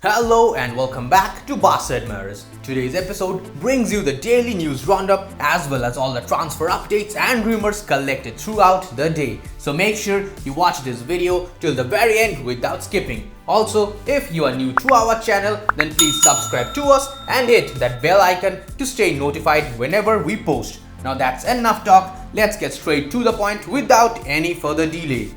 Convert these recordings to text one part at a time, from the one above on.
Hello and welcome back to Barca Admirers. Today's episode brings you the daily news roundup as well as all the transfer updates and rumors collected throughout the day. So make sure you watch this video till the very end without skipping. Also, if you are new to our channel, then please subscribe to us and hit that bell icon to stay notified whenever we post. Now that's enough talk, let's get straight to the point without any further delay.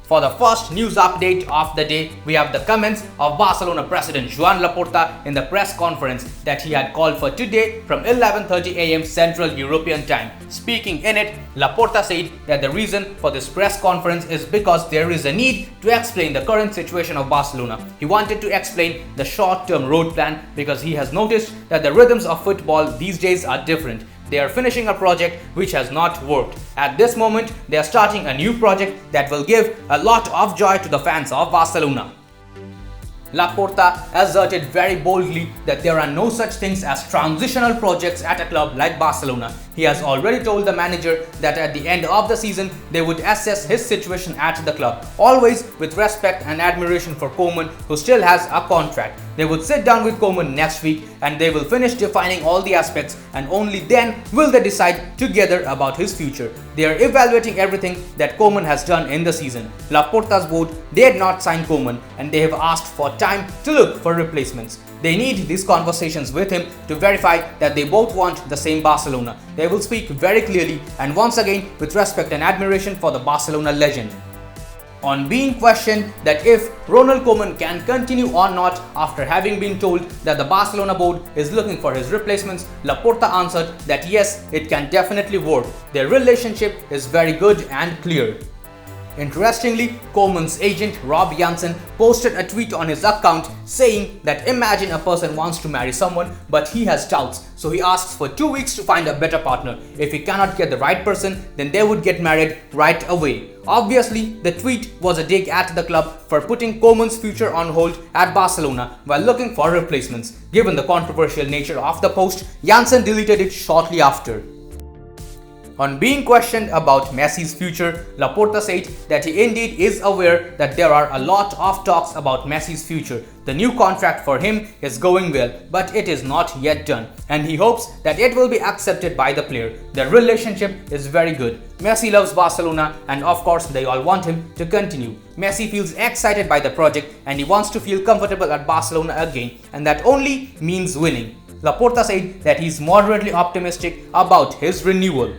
For the first news update of the day, we have the comments of Barcelona president Joan Laporta in the press conference that he had called for today from 11:30 AM Central European Time. Speaking in it, Laporta said that the reason for this press conference is because there is a need to explain the current situation of Barcelona. He wanted to explain the short-term road plan because he has noticed that the rhythms of football these days are different. They are finishing a project which has not worked. At this moment, they are starting a new project that will give a lot of joy to the fans of Barcelona. Laporta asserted very boldly that there are no such things as transitional projects at a club like Barcelona. He has already told the manager that at the end of the season, they would assess his situation at the club, always with respect and admiration for Koeman, who still has a contract. They would sit down with Koeman next week and they will finish defining all the aspects, and only then will they decide together about his future. They are evaluating everything that Koeman has done in the season. Laporta's board did not sign Koeman and they have asked for time to look for replacements. They need these conversations with him to verify that they both want the same Barcelona. They will speak very clearly and once again with respect and admiration for the Barcelona legend. On being questioned that if Ronald Koeman can continue or not after having been told that the Barcelona board is looking for his replacements, Laporta answered that yes, it can definitely work. Their relationship is very good and clear. Interestingly, Koeman's agent Rob Janssen posted a tweet on his account saying that imagine a person wants to marry someone but he has doubts, so he asks for 2 weeks to find a better partner. If he cannot get the right person, then they would get married right away. Obviously, the tweet was a dig at the club for putting Koeman's future on hold at Barcelona while looking for replacements. Given the controversial nature of the post, Janssen deleted it shortly after. On being questioned about Messi's future, Laporta said that he indeed is aware that there are a lot of talks about Messi's future. The new contract for him is going well, but it is not yet done, and he hopes that it will be accepted by the player. Their relationship is very good. Messi loves Barcelona and of course they all want him to continue. Messi feels excited by the project and he wants to feel comfortable at Barcelona again, and that only means winning. Laporta said that he is moderately optimistic about his renewal.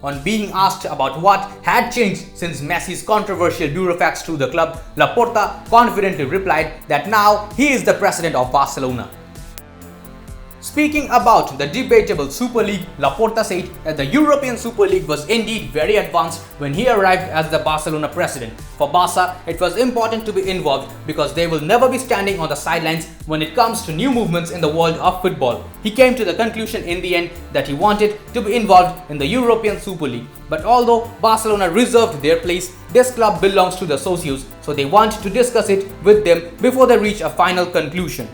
On being asked about what had changed since Messi's controversial burofax to the club, Laporta confidently replied that now he is the president of Barcelona. Speaking about the debatable Super League, Laporta said that the European Super League was indeed very advanced when he arrived as the Barcelona president. For Barca, it was important to be involved because they will never be standing on the sidelines when it comes to new movements in the world of football. He came to the conclusion in the end that he wanted to be involved in the European Super League. But although Barcelona reserved their place, this club belongs to the socios, so they want to discuss it with them before they reach a final conclusion.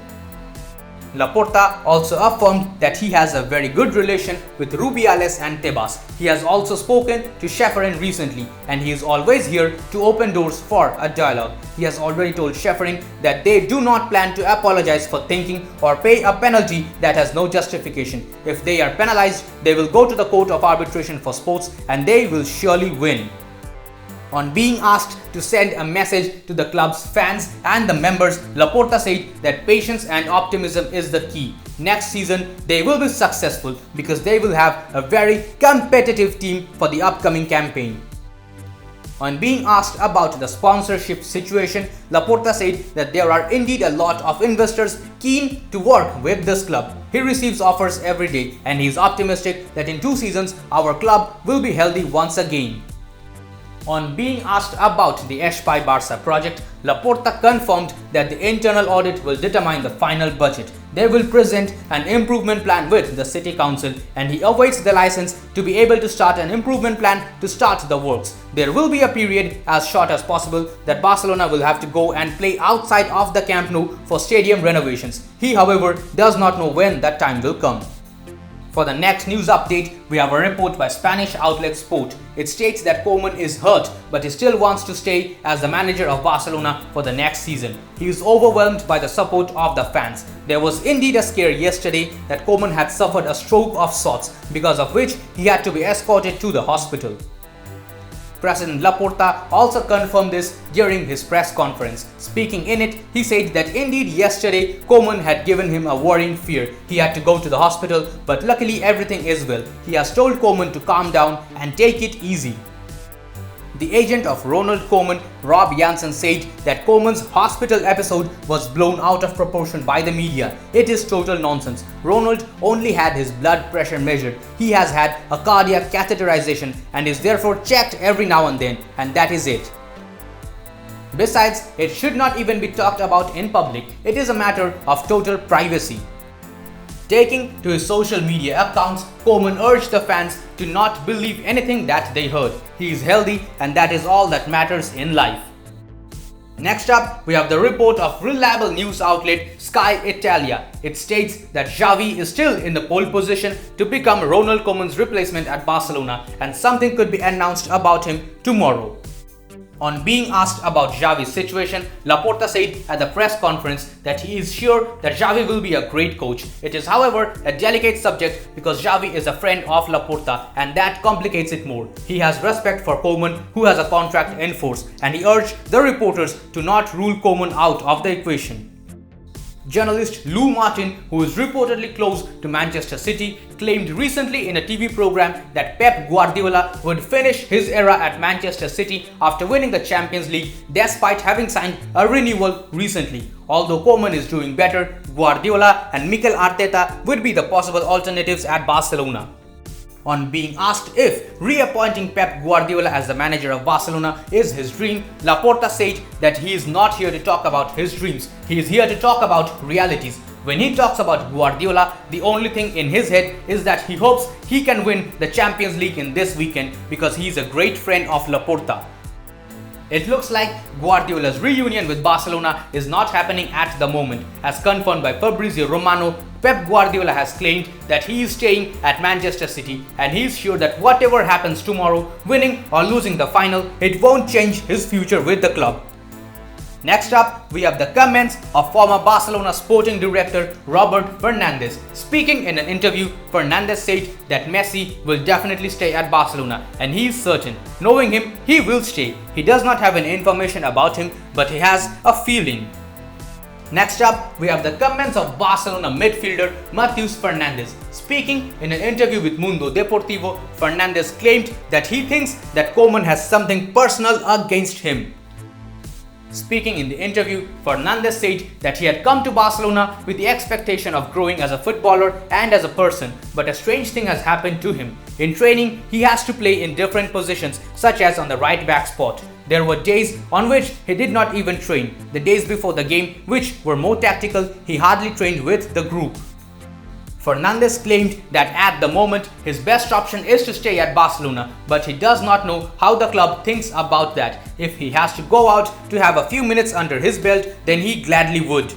Laporta also affirmed that he has a very good relation with Rubiales and Tebas. He has also spoken to Schäferin recently and he is always here to open doors for a dialogue. He has already told Schäferin that they do not plan to apologize for thinking or pay a penalty that has no justification. If they are penalized, they will go to the Court of Arbitration for Sports and they will surely win. On being asked to send a message to the club's fans and the members, Laporta said that patience and optimism is the key. Next season, they will be successful because they will have a very competitive team for the upcoming campaign. On being asked about the sponsorship situation, Laporta said that there are indeed a lot of investors keen to work with this club. He receives offers every day and he is optimistic that in 2 seasons, our club will be healthy once again. On being asked about the FC Barca project, Laporta confirmed that the internal audit will determine the final budget. They will present an improvement plan with the city council and he awaits the license to be able to start an improvement plan to start the works. There will be a period as short as possible that Barcelona will have to go and play outside of the Camp Nou for stadium renovations. He, however, does not know when that time will come. For the next news update, we have a report by Spanish outlet Sport. It states that Koeman is hurt, but he still wants to stay as the manager of Barcelona for the next season. He is overwhelmed by the support of the fans. There was indeed a scare yesterday that Koeman had suffered a stroke of sorts, because of which he had to be escorted to the hospital. President Laporta also confirmed this during his press conference. Speaking in it, he said that indeed yesterday Koeman had given him a worrying fear. He had to go to the hospital, but luckily everything is well. He has told Koeman to calm down and take it easy. The agent of Ronald Koeman, Rob Jansen, said that Koeman's hospital episode was blown out of proportion by the media. It is total nonsense. Ronald only had his blood pressure measured. He has had a cardiac catheterization and is therefore checked every now and then, and that is it. Besides, it should not even be talked about in public. It is a matter of total privacy. Taking to his social media accounts, Koeman urged the fans to not believe anything that they heard. He is healthy and that is all that matters in life. Next up, we have the report of reliable news outlet Sky Italia. It states that Xavi is still in the pole position to become Ronald Koeman's replacement at Barcelona, and something could be announced about him tomorrow. On being asked about Xavi's situation, Laporta said at the press conference that he is sure that Xavi will be a great coach. It is, however, a delicate subject because Xavi is a friend of Laporta, and that complicates it more. He has respect for Koeman, who has a contract in force, and he urged the reporters to not rule Koeman out of the equation. Journalist Lou Martin, who is reportedly close to Manchester City, claimed recently in a TV program that Pep Guardiola would finish his era at Manchester City after winning the Champions League despite having signed a renewal recently. Although Koeman is doing better, Guardiola and Mikel Arteta would be the possible alternatives at Barcelona. On being asked if reappointing Pep Guardiola as the manager of Barcelona is his dream, Laporta said that he is not here to talk about his dreams. He is here to talk about realities. When he talks about Guardiola, the only thing in his head is that he hopes he can win the Champions League in this weekend because he is a great friend of Laporta. It looks like Guardiola's reunion with Barcelona is not happening at the moment. As confirmed by Fabrizio Romano, Pep Guardiola has claimed that he is staying at Manchester City and he is sure that whatever happens tomorrow, winning or losing the final, it won't change his future with the club. Next up, we have the comments of former Barcelona sporting director Robert Fernandes. Speaking in an interview, Fernandes said that Messi will definitely stay at Barcelona and he is certain. Knowing him, he will stay. He does not have any information about him, but he has a feeling. Next up, we have the comments of Barcelona midfielder Matheus Fernandes. Speaking in an interview with Mundo Deportivo, Fernandes claimed that he thinks that Koeman has something personal against him. Speaking in the interview, Fernandes said that he had come to Barcelona with the expectation of growing as a footballer and as a person, but a strange thing has happened to him. In training, he has to play in different positions, such as on the right back spot. There were days on which he did not even train. The days before the game, which were more tactical, he hardly trained with the group. Fernandes claimed that at the moment his best option is to stay at Barcelona, but he does not know how the club thinks about that. If he has to go out to have a few minutes under his belt, then he gladly would.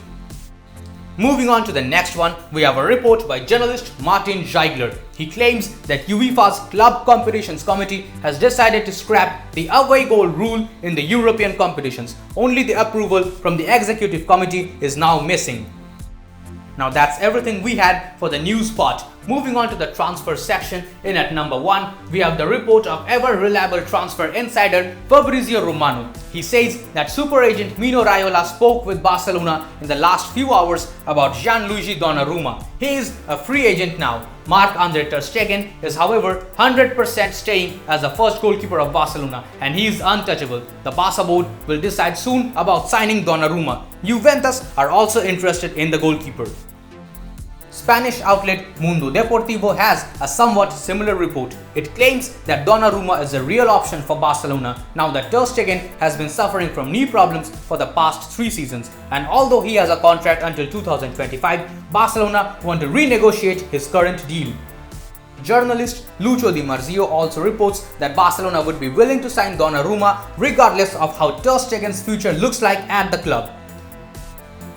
Moving on to the next one, we have a report by journalist Martin Ziegler. He claims that UEFA's Club Competitions Committee has decided to scrap the away goal rule in the European competitions. Only the approval from the executive committee is now missing. Now that's everything we had for the news part. Moving on to the transfer section, in at number 1, we have the report of ever-reliable transfer insider Fabrizio Romano. He says that super agent Mino Raiola spoke with Barcelona in the last few hours about Gianluigi Donnarumma. He is a free agent now. Marc-Andre Ter Stegen is however 100% staying as the first goalkeeper of Barcelona and he is untouchable. The Barca board will decide soon about signing Donnarumma. Juventus are also interested in the goalkeeper. Spanish outlet Mundo Deportivo has a somewhat similar report. It claims that Donnarumma is a real option for Barcelona now that Ter Stegen has been suffering from knee problems for the past 3 seasons, and although he has a contract until 2025, Barcelona want to renegotiate his current deal. Journalist Lucho Di Marzio also reports that Barcelona would be willing to sign Donnarumma regardless of how Ter Stegen's future looks like at the club.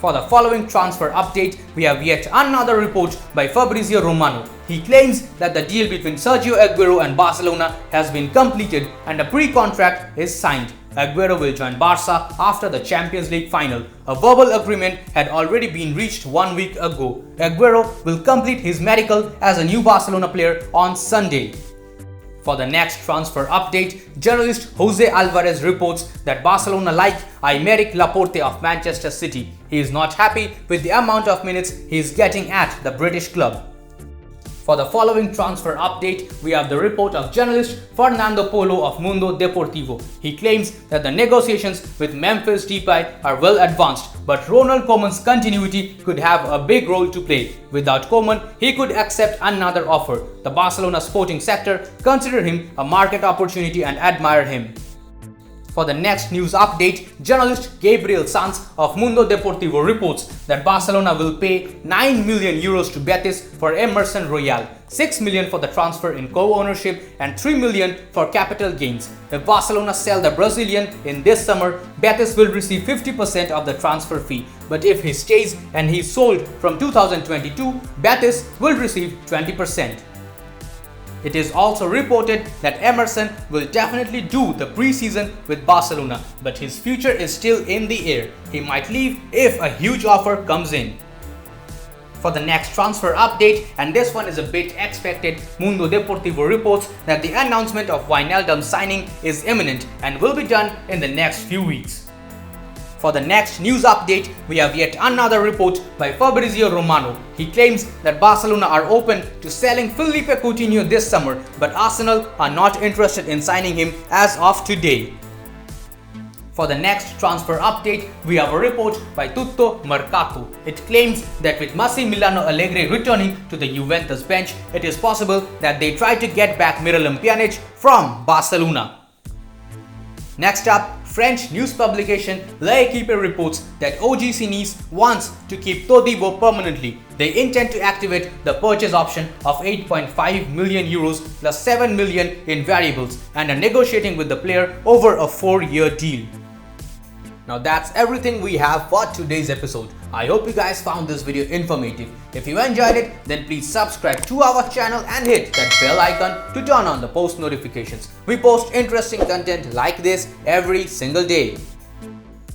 For the following transfer update, we have yet another report by Fabrizio Romano. He claims that the deal between Sergio Aguero and Barcelona has been completed and a pre-contract is signed. Aguero will join Barca after the Champions League final. A verbal agreement had already been reached 1 week ago. Aguero will complete his medical as a new Barcelona player on Sunday. For the next transfer update, journalist Jose Alvarez reports that Barcelona like Aymeric Laporte of Manchester City. He is not happy with the amount of minutes he is getting at the British club. For the following transfer update, we have the report of journalist Fernando Polo of Mundo Deportivo. He claims that the negotiations with Memphis Depay are well advanced, but Ronald Koeman's continuity could have a big role to play. Without Koeman, he could accept another offer. The Barcelona sporting sector consider him a market opportunity and admire him. For the next news update, journalist Gabriel Sanz of Mundo Deportivo reports that Barcelona will pay 9 million euros to Betis for Emerson Royal, 6 million for the transfer in co-ownership and 3 million for capital gains. If Barcelona sell the Brazilian in this summer, Betis will receive 50% of the transfer fee. But if he stays and he is sold from 2022, Betis will receive 20%. It is also reported that Emerson will definitely do the pre-season with Barcelona, but his future is still in the air. He might leave if a huge offer comes in. For the next transfer update, and this one is a bit expected, Mundo Deportivo reports that the announcement of Wijnaldum signing is imminent and will be done in the next few weeks. For the next news update, we have yet another report by Fabrizio Romano. He claims that Barcelona are open to selling Phillipe Coutinho this summer, but Arsenal are not interested in signing him as of today. For the next transfer update, we have a report by Tutto Mercato. It claims that with Massimiliano Allegri returning to the Juventus bench, it is possible that they try to get back Miralem Pjanic from Barcelona. Next up, French news publication L'Equipe reports that OGC Nice wants to keep Todibo permanently. They intend to activate the purchase option of 8.5 million euros plus 7 million in variables and are negotiating with the player over a 4-year deal. Now that's everything we have for today's episode. I hope you guys found this video informative. If you enjoyed it, then please subscribe to our channel and hit that bell icon to turn on the post notifications. We post interesting content like this every single day.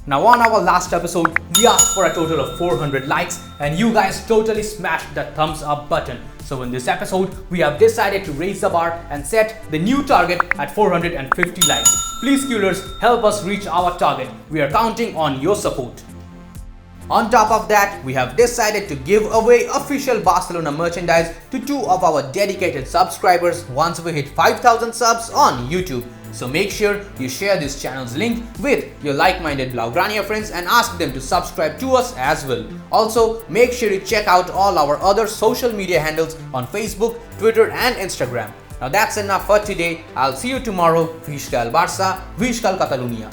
Now on our last episode, we asked for a total of 400 likes and you guys totally smashed the thumbs up button. So in this episode, we have decided to raise the bar and set the new target at 450 likes. Please Qlers, help us reach our target. We are counting on your support. On top of that, we have decided to give away official Barcelona merchandise to 2 of our dedicated subscribers once we hit 5,000 subs on YouTube. So make sure you share this channel's link with your like-minded Blaugrania friends and ask them to subscribe to us as well. Also, make sure you check out all our other social media handles on Facebook, Twitter and Instagram. Now that's enough for today. I'll see you tomorrow. Visca el Barça, Visca el Catalunya.